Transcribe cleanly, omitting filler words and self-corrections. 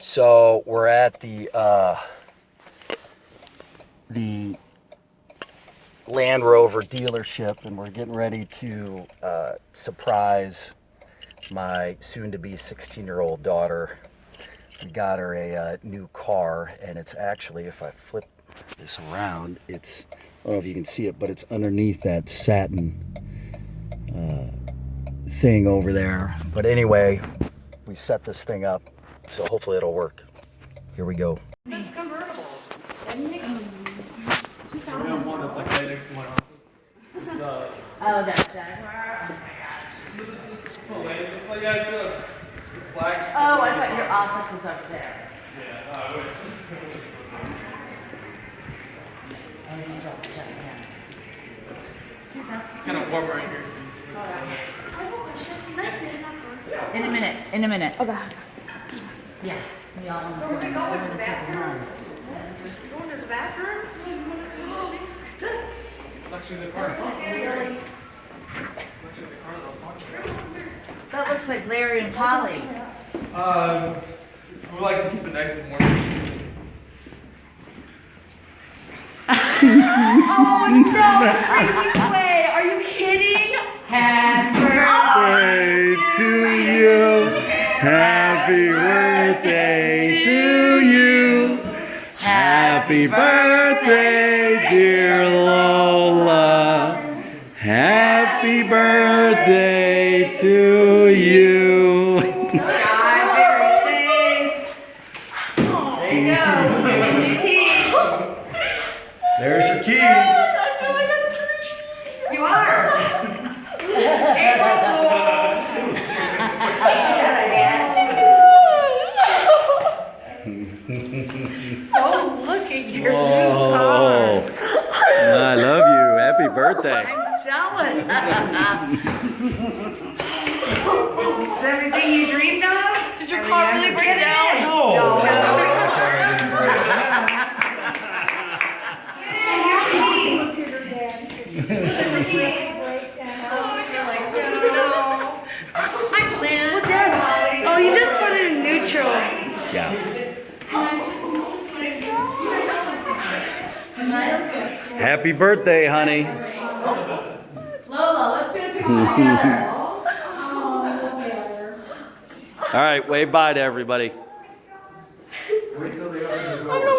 So we're at the Land Rover dealership, and we're getting ready to surprise my soon-to-be 16-year-old daughter. We got her a new car, and it's actually, if I flip this around, it's, I don't know if you can see it, but it's underneath that satin thing over there. But anyway, we set this thing up, so hopefully it'll work. Here we go. It's convertible. Oh, that Jaguar? Oh my gosh. Oh, I thought your office was up there. Yeah, I wish. Oh, he's up there, yeah. See, that's It's kind of warm right here. In a minute. Okay. Yeah. We all want to sit down. We're going to take them home. Going to the bathroom? This. Actually, the car. That looks like Larry and Polly. We like to keep it nice and warm. Oh no! Wait, are you kidding? Happy birthday To you, happy birthday to you, happy birthday, dear Lola, happy birthday to you. very safe. There you go. There's your key. You are. April Fool. Oh, look at your new Oh, car. I love you. Happy birthday. I'm jealous. Is everything you dreamed of? Did your car really break down? Hi, Lynn. Well, Dad. Oh, you just put it in neutral. Yeah. Happy birthday, honey. Lola, let's get a picture together. All right, wave bye to everybody. I don't know